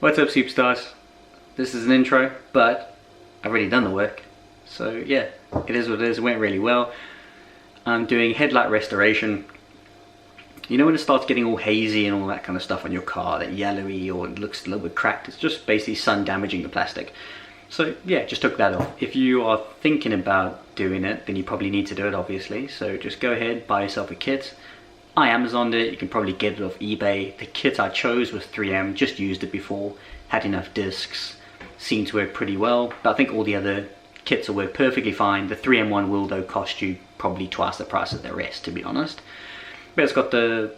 What's up, superstars? This is an intro, but I've already done the work. So yeah, it is what it is. It went really well. I'm doing headlight restoration. You know when it starts getting all hazy and all that kind of stuff on your car, that yellowy or it looks a little bit cracked, it's just basically sun damaging the plastic. So yeah, just took that off. If you are thinking about doing it, then you probably need to do it, obviously. So just go ahead, buy yourself a kit. I Amazoned it, you can probably get it off eBay. The kit I chose was 3M, just used it before, had enough discs, seemed to work pretty well. But I think all the other kits will work perfectly fine. The 3M one will though cost you probably twice the price of the rest, to be honest. But it's got the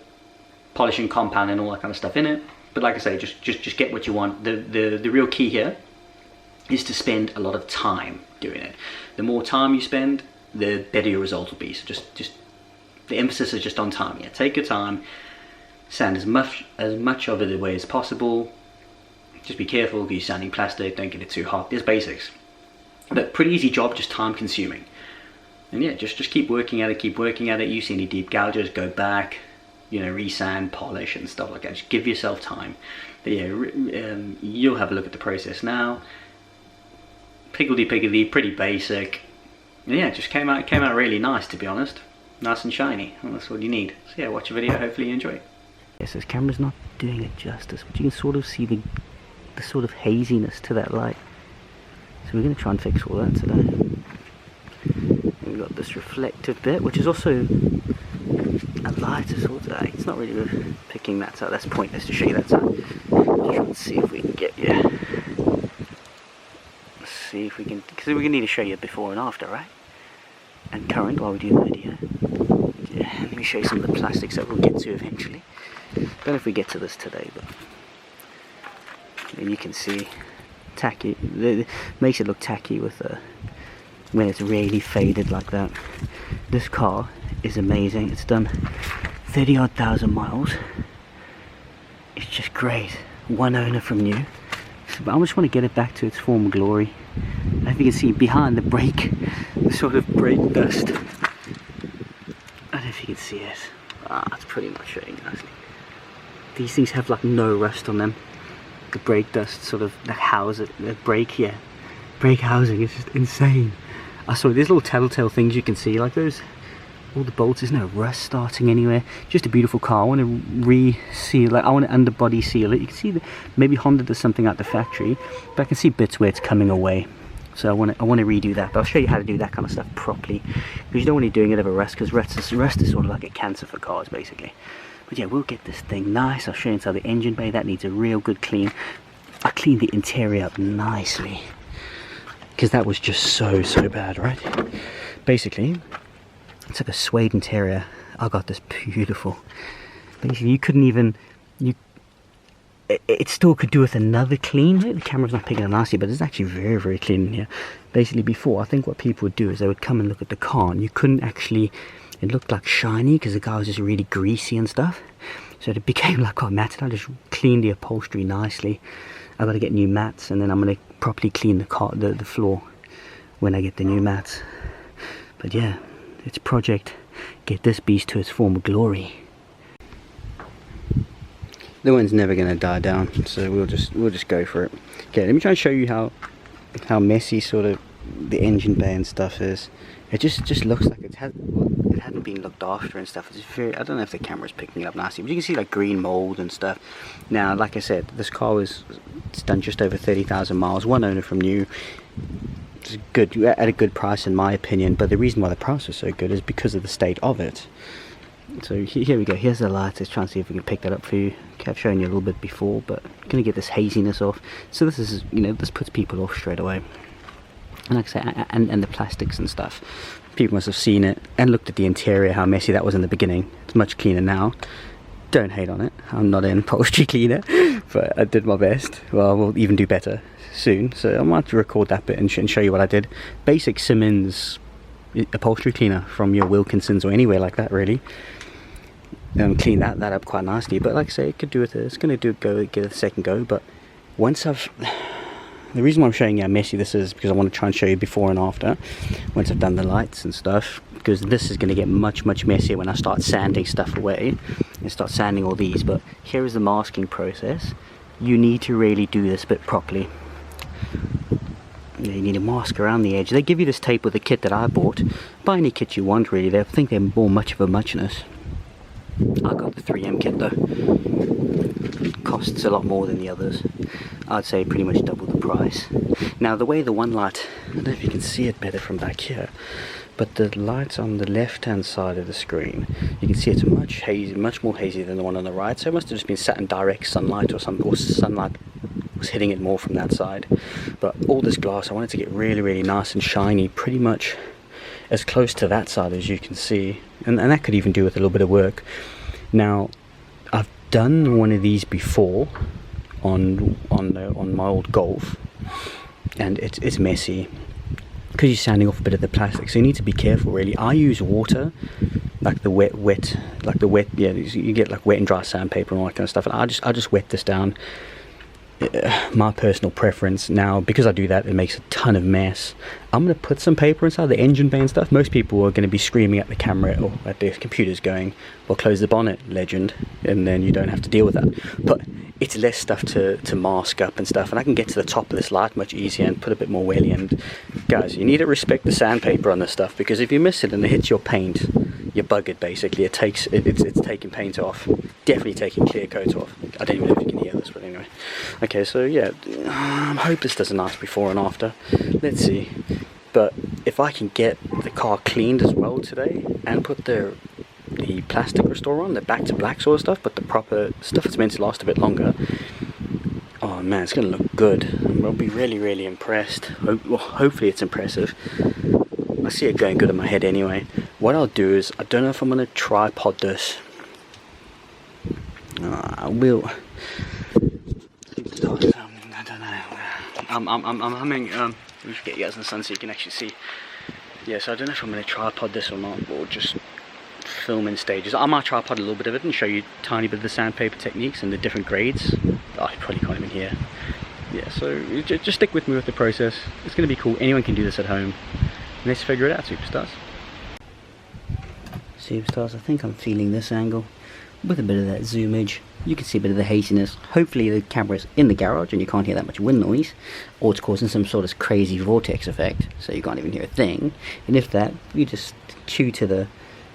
polishing compound and all that kind of stuff in it. But like I say, just get what you want. The real key here is to spend a lot of time doing it. The more time you spend, the better your result will be. So just the emphasis is just on time. Yeah, take your time, sand as much of it away as possible. Just be careful because you're sanding plastic, don't get it too hot. There's basics. But pretty easy job, just time consuming. And yeah, just keep working at it, keep working at it. You see any deep gouges, go back, you know, resand, polish and stuff like that. Just give yourself time. But yeah, you'll have a look at the process now. Piggledy-piggledy, pretty basic. And yeah, it just came out really nice, to be honest. Nice and shiny, and that's what you need. So yeah, watch the video, hopefully you enjoy it. Yes, this camera's not doing it justice, but you can sort of see the sort of haziness to that light. So we're going to try and fix all that today. And we've got this reflective bit, which is also a lighter sort of. It's not really picking that out. That's pointless to show you that side. Try and see if we can get you. Let's see if we can, because we're going to need to show you before and after, right? And current while we do the video. Yeah, let me show you some of the plastics that we'll get to eventually. Don't know if we get to this today, but you can see tacky. It makes it look tacky with when it's really faded like that. This car is amazing. It's done 30-odd thousand miles. It's just great. One owner from new. But I just want to get it back to its former glory. I think you can see behind the brake, the sort of brake dust. I don't know if you can see it. It's pretty much showing nicely. These things have like no rust on them. The brake dust sort of that house it, the brake, yeah. Brake housing is just insane. I saw there's little telltale things you can see, like those, all the bolts, there's no rust starting anywhere. Just a beautiful car. I want to re-seal, like I want to underbody seal it. You can see that maybe Honda does something at the factory, but I can see bits where it's coming away. So I want to redo that, but I'll show you how to do that kind of stuff properly. Because you don't want to be doing it over rust, because rust is sort of like a cancer for cars, basically. But yeah, we'll get this thing nice. I'll show you inside the engine bay. That needs a real good clean. I cleaned the interior up nicely, because that was just so bad, right? Basically, it's like a suede interior. I got this beautiful. Basically, you couldn't even, it still could do with another clean. The camera's not picking it nicely, but it's actually very clean in here. Basically, before, I think what people would do is they would come and look at the car, and you couldn't actually, it looked like shiny because the car was just really greasy and stuff. So it became like quite matted. I just cleaned the upholstery nicely. I've got to get new mats, and then I'm going to properly clean the car, the floor when I get the new mats. But yeah, it's project get this beast to its former glory. The one's never going to die down, so we'll just go for it. Okay, let me try and show you how messy sort of the engine bay and stuff is. It just looks like it hadn't been looked after and stuff. It's very, I don't know if the camera's picking it up nicely, but you can see like green mold and stuff. Now, like I said, this car it's done just over 30,000 miles. One owner from new. It's good, at a good price in my opinion. But the reason why the price was so good is because of the state of it. So here we go. Here's the light. Let's try and see if we can pick that up for you. Okay, I've shown you a little bit before, but I'm gonna get this haziness off. So this is, you know, this puts people off straight away. And like I say, and the plastics and stuff. People must have seen it and looked at the interior, how messy that was in the beginning. It's much cleaner now. Don't hate on it. I'm not an upholstery cleaner, but I did my best. Well, we'll even do better soon. So I might have to record that bit and show you what I did. Basic Simmons upholstery cleaner from your Wilkinsons or anywhere like that, really. Clean that up quite nicely. But like I say, it could do with it. It's going to give it a second go. But once the reason why I'm showing you how messy this is because I want to try and show you before and after once I've done the lights and stuff, because this is going to get much messier when I start sanding stuff away and start sanding all these. But here is the masking process. you need to really do this bit properly. You need a mask around the edge. They give you this tape with the kit that I bought. Buy any kit you want really, I think they're more much of a muchness. I got the 3M kit though. It costs a lot more than the others. I'd say pretty much double the price. Now the way the one light, I don't know if you can see it better from back here, but the lights on the left hand side of the screen, you can see it's much more hazy than the one on the right, so it must have just been sat in direct sunlight or something, or sunlight was hitting it more from that side. But all this glass, I wanted to get really nice and shiny, pretty much as close to that side as you can see, and that could even do with a little bit of work. Now I've done one of these before on my old Golf, and it's messy because you're sanding off a bit of the plastic, so you need to be careful really. I use water, like the wet, yeah, you get like wet and dry sandpaper and all that kind of stuff, and I just wet this down. My personal preference. Now because I do that, it makes a ton of mess. I'm going to put some paper inside the engine bay and stuff. Most people are going to be screaming at the camera or at their computers going, well, close the bonnet, legend, and then you don't have to deal with that. But it's less stuff to mask up and stuff, and I can get to the top of this light much easier and put a bit more welly. And guys, you need to respect the sandpaper on this stuff, because if you miss it and it hits your paint, you're buggered basically. It's taking paint off, definitely taking clear coat off. I don't even know if you can hear this, but anyway. Okay, so yeah, I hope this doesn't last before and after. Let's see. But if I can get the car cleaned as well today and put the plastic restorer on, the back to black sort of stuff, but the proper stuff that's meant to last a bit longer, oh man, it's gonna look good. I'll be really impressed. Well, hopefully it's impressive. I see it going good in my head anyway. What I'll do is, I don't know if I'm gonna tripod this. I will. I don't know. I'm humming. Let me get you guys in the sun so you can actually see. Yeah, so I don't know if I'm gonna tripod this or not, or just film in stages. I might tripod a little bit of it and show you a tiny bit of the sandpaper techniques and the different grades. Oh, you probably can't even hear. Yeah, so just stick with me with the process. It's gonna be cool. Anyone can do this at home. Let's figure it out, superstars. Superstars, I think I'm feeling this angle with a bit of that zoomage. You can see a bit of the haziness. Hopefully the camera's in the garage and you can't hear that much wind noise, or it's causing some sort of crazy vortex effect, so you can't even hear a thing. And if that, you just cue to the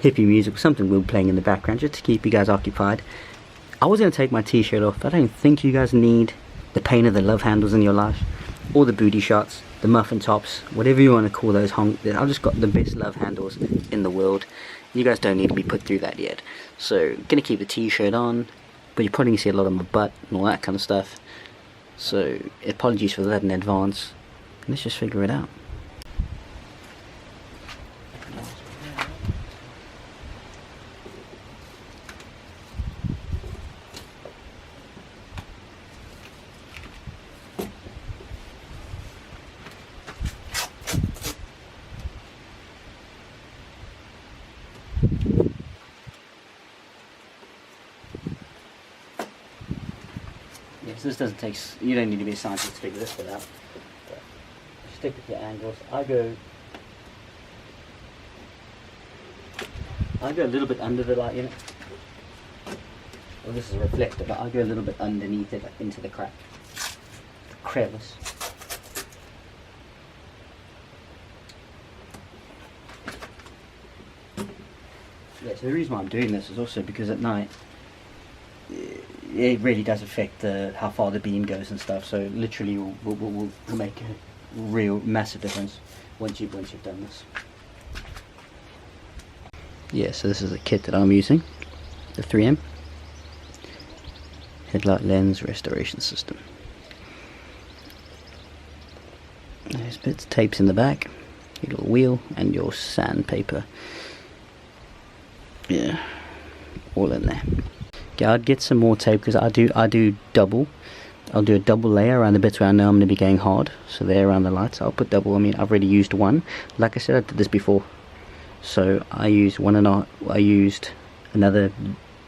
hippie music, something we're playing in the background just to keep you guys occupied. I was going to take my t-shirt off. I don't think you guys need the pain of the love handles in your life, or the booty shots, the muffin tops, whatever you want to call those. I've just got the best love handles in the world. You guys don't need to be put through that yet. So, gonna keep the t-shirt on, but you're probably gonna see a lot of my butt and all that kind of stuff. So, apologies for that in advance. Let's just figure it out. Yes, this doesn't take, you don't need to be a scientist to figure this bit out. But stick with your angles. I go a little bit under the light unit. Well, this is a reflector, but I go a little bit underneath it, into the crack, the crevice. Yeah, so the reason why I'm doing this is also because at night it really does affect how far the beam goes and stuff. So literally will make a real massive difference once you've done this. Yeah, so this is the kit that I'm using, the 3M Headlight Lens Restoration System. There's bits, tapes in the back, your little wheel, and your sandpaper. Yeah, all in there. Okay, I'd get some more tape because I do double. I'll do a double layer around the bits where I know I'm going to be going hard. So there around the lights, I'll put double. I mean, I've already used one. Like I said, I did this before. So I used I used another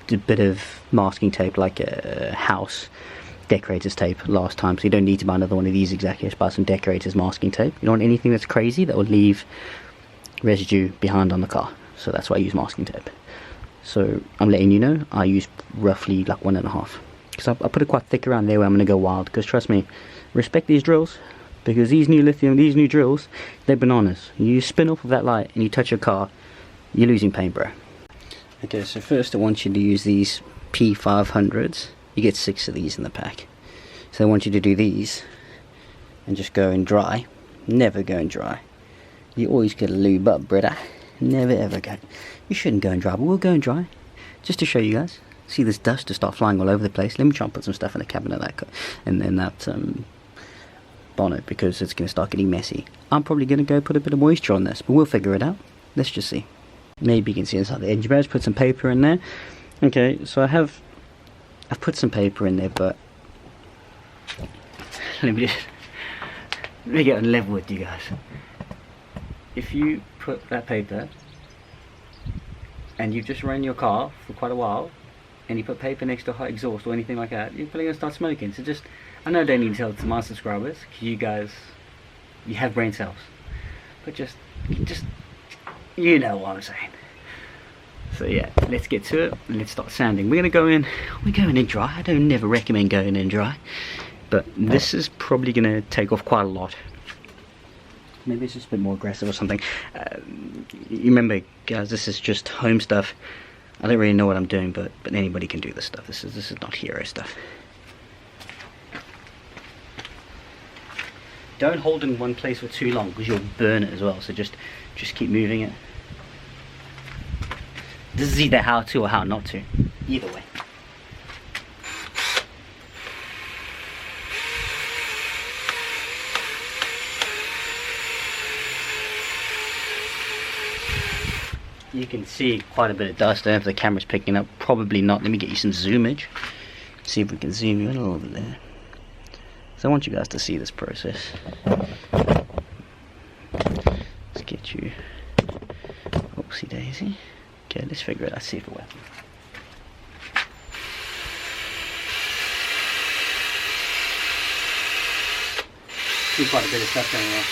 bit of masking tape, like a house decorators tape last time. So you don't need to buy another one of these exactly. Just buy some decorators masking tape. You don't want anything that's crazy that will leave residue behind on the car. So that's why I use masking tape. So I'm letting you know, I use roughly like 1.5. because I put it quite thick around there where I'm going to go wild, because trust me, respect these drills, because these new drills, they're bananas. You spin off of that light and you touch your car, you're losing paint, bro. Okay, so first I want you to use these P500s. You get 6 of these in the pack. So I want you to do these and just go in dry. Never go in dry. You always get a lube up, brother. Never ever go. You shouldn't go in dry, but we'll go in dry. Just to show you guys. See this dust to start flying all over the place. Let me try and put some stuff in the cabinet and then that bonnet, because it's going to start getting messy. I'm probably going to go put a bit of moisture on this, but we'll figure it out. Let's just see. Maybe you can see inside the edge. Better put some paper in there. Okay, so I've put some paper in there, but let me get on level with you guys. If you put that paper and you've just run your car for quite a while and you put paper next to hot exhaust or anything like that, you're probably going to start smoking. So just, I know I don't need to tell it to my subscribers, because you guys, you have brain cells, but just you know what I'm saying. So yeah, let's get to it and let's start sanding. We're going in dry. I don't never recommend going in dry, but this is probably going to take off quite a lot. Maybe it's just a bit more aggressive or something. You remember, guys, this is just home stuff. I don't really know what I'm doing, but anybody can do this stuff. This is not hero stuff. Don't hold in one place for too long, because you'll burn it as well. So just keep moving it. This is either how to or how not to. Either way. You can see quite a bit of dust. I don't know if the camera's picking up. Probably not. Let me get you some zoomage. See if we can zoom you in a little bit there. So I want you guys to see this process. Let's get you. Oopsie daisy. Okay, let's figure it out. See if it works. See quite a bit of stuff going on.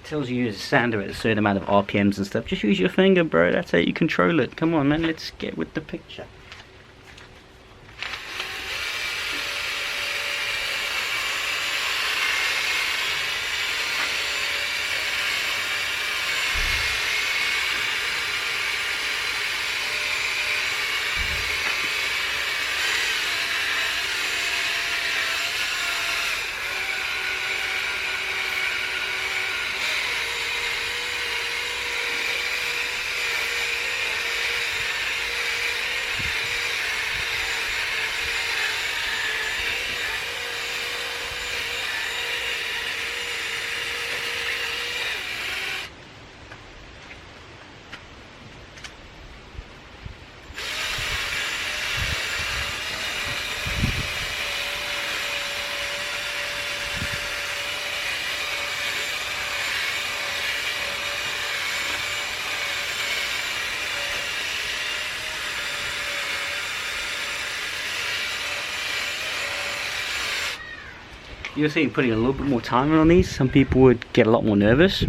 Tells you use a sander at a certain amount of RPMs and stuff. Just use your finger, bro. That's how you control it. Come on, man. Let's get with the picture. You'll see putting a little bit more time on these. Some people would get a lot more nervous.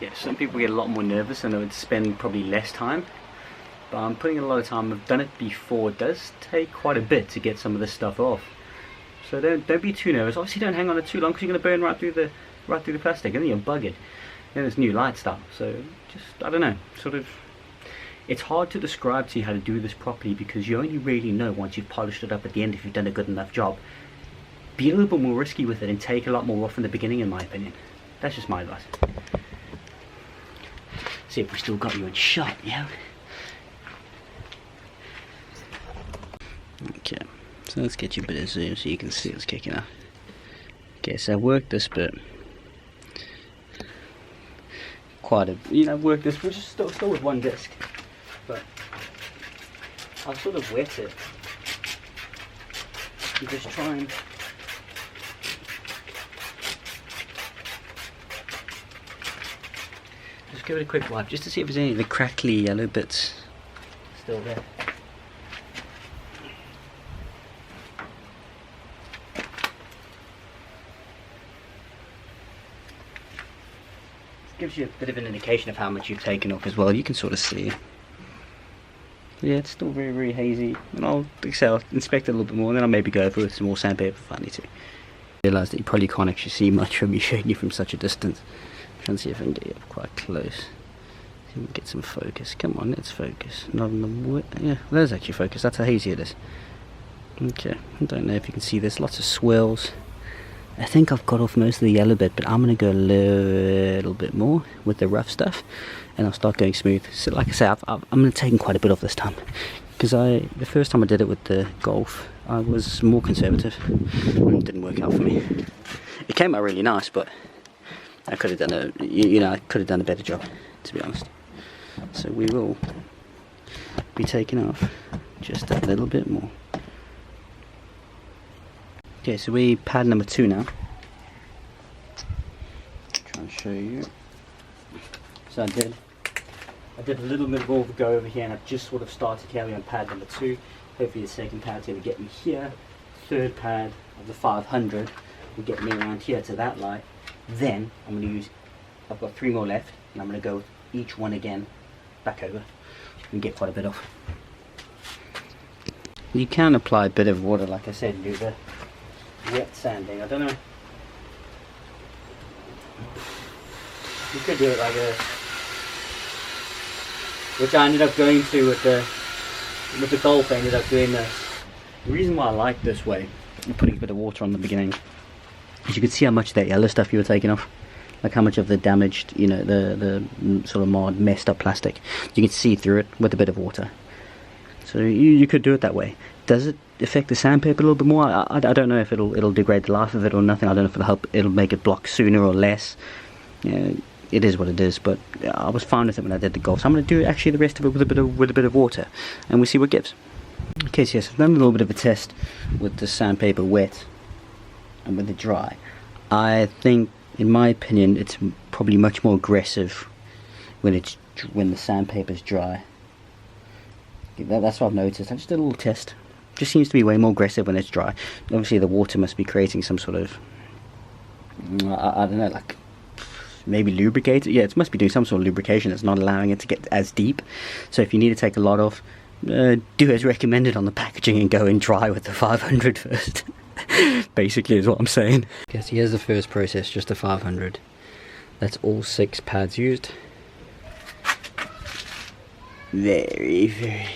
Yeah, some people get a lot more nervous and they would spend probably less time. But I'm putting in a lot of time. I've done it before. It does take quite a bit to get some of this stuff off. So don't be too nervous. Obviously don't hang on it too long, because you're going to burn right through the plastic and then you're buggered. Then it's new light stuff. So just, I don't know, sort of, it's hard to describe to you how to do this properly, because you only really know once you've polished it up at the end if you've done a good enough job. Be a little bit more risky with it and take a lot more off in the beginning, in my opinion. That's just my advice. See if we still got you in shot, yeah? Okay, so let's get you a bit of zoom so you can see what's kicking off. Okay, so I've worked this bit quite a, I've worked this, which is still with one disc, but I'll sort of wet it and just try and just give it a quick wipe just to see if there's any of the crackly yellow bits still there. gives you a bit of an indication of how much you've taken off as well. You can sort of see. Yeah, it's still very, very hazy. And I'll inspect it a little bit more, and then I'll maybe go over with some more sandpaper if I need to. Realise that you probably can't actually see much from me showing you from such a distance. I'm trying to see if I can get you up quite close. See if we can get some focus. Come on, let's focus. Not on the wood. Yeah, there's actually focus. That's how hazy it is. Okay, I don't know if you can see, there's lots of swirls. I think I've got off most of the yellow bit, but I'm going to go a little bit more with the rough stuff, and I'll start going smooth. So like I say, I'm going to take quite a bit off this time, because the first time I did it with the Golf, I was more conservative, and it didn't work out for me. It came out really nice, but I could have done I could have done a better job, to be honest. So we will be taking off just a little bit more. Okay, so we pad number 2 now. Try and show you. So I did a little bit more of a go over here, and I've just sort of started carrying on pad number 2. Hopefully the second pad's going to get me here. Third pad of the 500 will get me around here to that light. Then I'm going to I've got 3 more left, and I'm going to go with each one again back over and get quite a bit off. You can apply a bit of water, like I said, and do the wet sanding. I don't know. You could do it like this, which I ended up going to with the Golf. I ended up doing this. The reason why I like this way, I'm putting a bit of water on the beginning, is you could see how much of that yellow stuff you were taking off, like how much of the damaged, the sort of marred, messed up plastic. You can see through it with a bit of water. So you could do it that way. Does it affect the sandpaper a little bit more? I don't know if it'll degrade the life of it or nothing. I don't know if it'll make it block sooner or less. It is what it is, but I was fine with it when I did the Golf. So I'm going to do actually the rest of it with a bit of water, and we'll see what it gives. Okay, so yes, I've done a little bit of a test with the sandpaper wet and with it dry. I think, in my opinion, it's probably much more aggressive when the sandpaper's dry. That's what I've noticed. I just did a little test. Just seems to be way more aggressive when it's dry. Obviously the water must be creating some sort of, I don't know, like maybe lubricate it. Yeah, it must be doing some sort of lubrication that's not allowing it to get as deep. So if you need to take a lot off, do as recommended on the packaging and go in dry with the 500 first. Basically is what I'm saying. Okay, so here's the first process, just a 500. That's all 6 pads used. Very,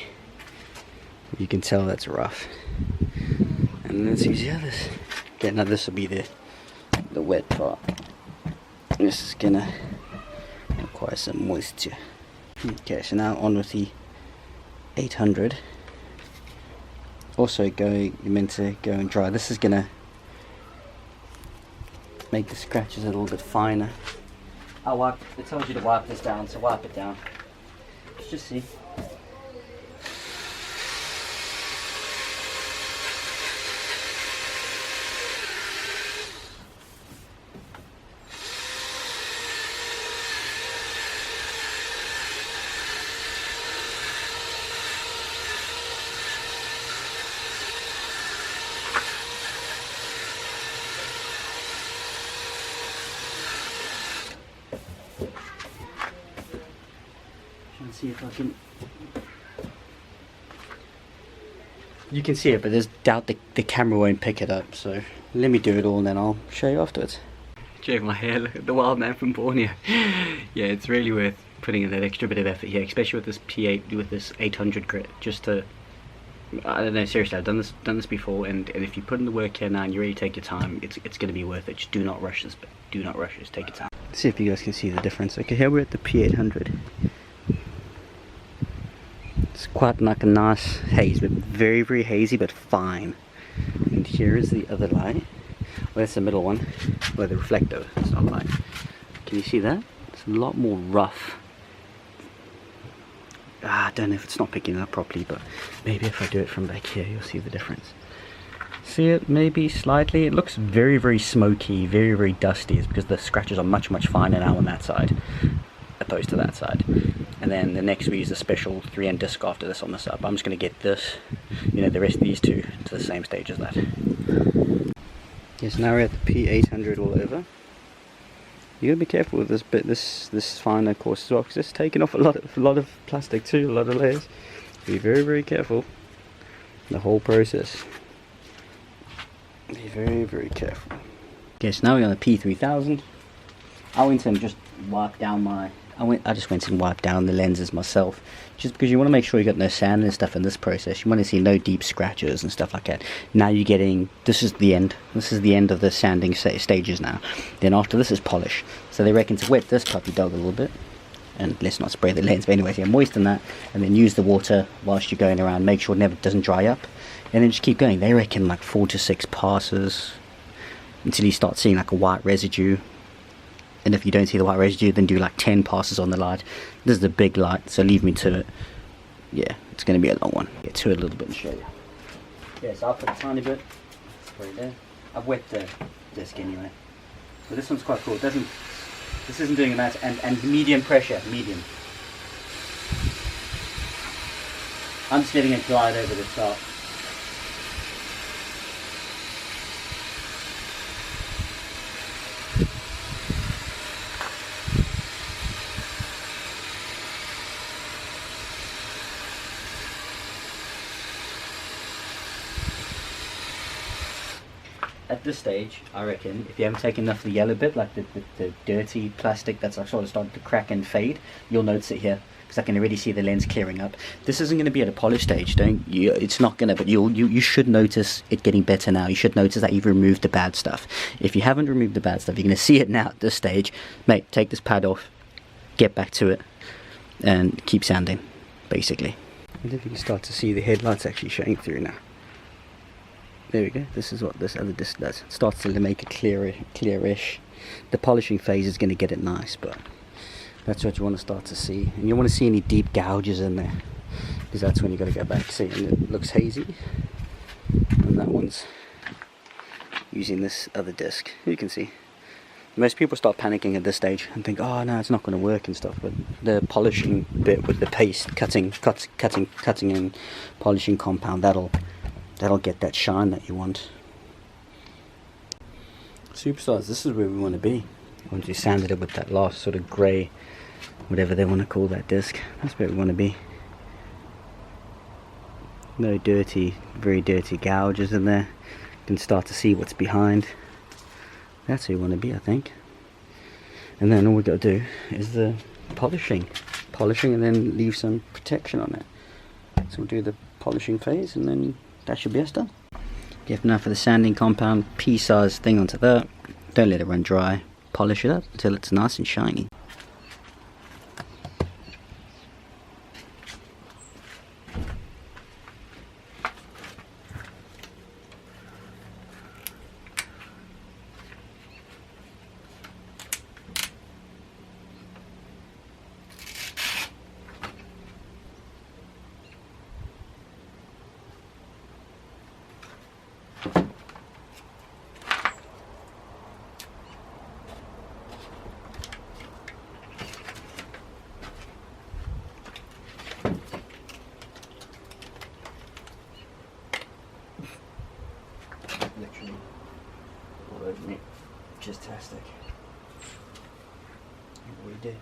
you can tell that's rough. And let's use the others. Okay, now this will be the wet part. This is gonna require some moisture. Okay, so now on with the 800. Also meant to go and dry. This is gonna make the scratches a little bit finer. It tells you to wipe this down, so wipe it down. Let's just see. See if I can. You can see it, but there's doubt the camera won't pick it up, so let me do it all and then I'll show you afterwards. Shave my hair, look at the wild man from Borneo. Yeah, it's really worth putting in that extra bit of effort here, especially with this P8, with this 800 grit, just to, I don't know, seriously, I've done this before, and if you put in the work here now and you really take your time, it's going to be worth it. Just do not rush this, do not rush this, take your time. Let's see if you guys can see the difference. Okay, here we're at the P800. It's quite like a nice haze, but very, very hazy, but fine. And here is the other light. Well, that's the middle one, where the reflector, it's not light. Can you see that? It's a lot more rough. I don't know if it's not picking it up properly, but maybe if I do it from back here, you'll see the difference. See it maybe slightly? It looks very, very smoky, very, very dusty. It's because the scratches are much, much finer now on that side, opposed to that side. And then the next we use a special 3N disc after this on the sub. I'm just going to get this, the rest of these two to the same stage as that. Yes, now we're at the P800 all over. You gotta be careful with this bit, this finer course as well, because it's taking off a lot of plastic too, a lot of layers. Be very careful. The whole process. Be very careful. Okay, so now we're on the P3000. I went and just wiped down my. I just went and wiped down the lenses myself, just because you want to make sure you got no sand and stuff in this process. You want to see no deep scratches and stuff like that. Now you're getting, this is the end. This is the end of the sanding stages now. Then after this is polish. So they reckon to wet this puppy dog a little bit, and let's not spray the lens. But anyways, yeah, moisten that, and then use the water whilst you're going around. Make sure it never doesn't dry up, and then just keep going. They reckon like 4 to 6 passes until you start seeing like a white residue. And if you don't see the white residue, then do like 10 passes on the light. This is a big light, so leave me to it. Yeah, it's going to be a long one. Get to it a little bit and show you. Yeah, so I'll put a tiny bit. Spray it there. I've wet the disc anyway. So this one's quite cool. This isn't doing a mass, and medium pressure, medium. I'm just letting it glide over the top. At this stage, I reckon, if you haven't taken enough of the yellow bit, like the dirty plastic that's like sort of starting to crack and fade, you'll notice it here, because I can already see the lens clearing up. This isn't going to be at a polish stage, it's not going to, but you should notice it getting better now. You should notice that you've removed the bad stuff. If you haven't removed the bad stuff, you're going to see it now at this stage. Mate, take this pad off, get back to it, and keep sanding, basically. I think you can start to see the headlights actually showing through now. There we go. This is what this other disc does. It starts to make it clearish. The polishing phase is going to get it nice, but that's what you want to start to see. And you don't want to see any deep gouges in there, because that's when you got to go back. See, and it looks hazy. And that one's using this other disc. You can see. Most people start panicking at this stage and think, oh no, it's not going to work and stuff. But the polishing bit with the paste, cutting and polishing compound, that'll get that shine that you want. Superstars, this is where we want to be. Once you sanded it with that last sort of grey, whatever they want to call that disc, that's where we want to be. No dirty, very dirty gouges in there. You can start to see what's behind. That's where we want to be, I think. And then all we got to do is the polishing, and then leave some protection on it. So we'll do the polishing phase, and then that should be us done. Get enough of the sanding compound, pea-sized thing onto that. Don't let it run dry. Polish it up until it's nice and shiny. Literally all over me. Just fantastic. What do you do?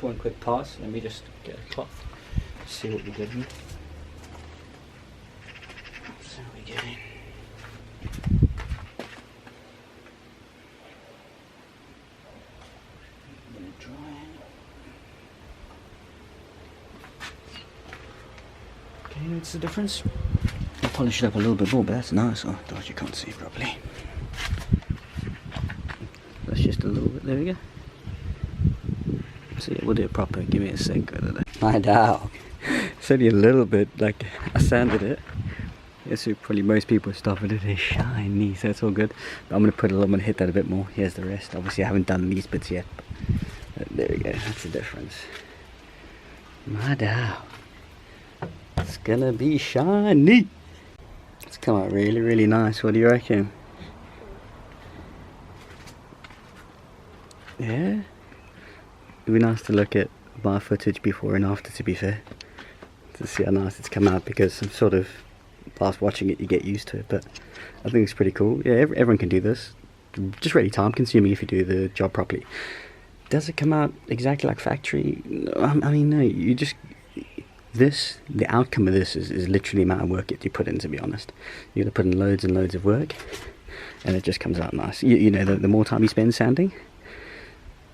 just one quick pass. Let me just get a cloth. See what we're getting. So we're getting. I'm gonna dry it. Okay, what's the difference? I'll polish it up a little bit more, but that's nice. Oh gosh, you can't see properly. That's just a little bit. There we go. So yeah, we'll do it proper. Give me a sec. My dog. It's only a little bit, like I sanded it. Yes, so probably most people stop at it. It's shiny, so it's all good. But I'm gonna hit that a bit more. Here's the rest. Obviously, I haven't done these bits yet. But there we go. That's the difference. My dog. It's gonna be shiny. It's come out really, really nice. What do you reckon? Yeah. It'd be nice to look at bar footage before and after, to be fair, to see how nice it's come out, because I'm sort of, whilst watching it you get used to it, but I think it's pretty cool. Yeah, everyone can do this. Just really time consuming if you do the job properly. Does it come out exactly like factory? I mean, no, you just, the outcome of this is literally the amount of work that you put in, to be honest. You're going to put in loads and loads of work, and it just comes out nice. You know, the more time you spend sanding,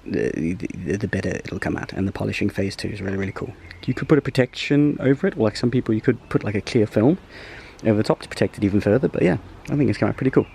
the better it'll come out, and the polishing phase too is really, really cool. You could put a protection over it, or like some people, you could put like a clear film over the top to protect it even further, but yeah, I think it's come out pretty cool.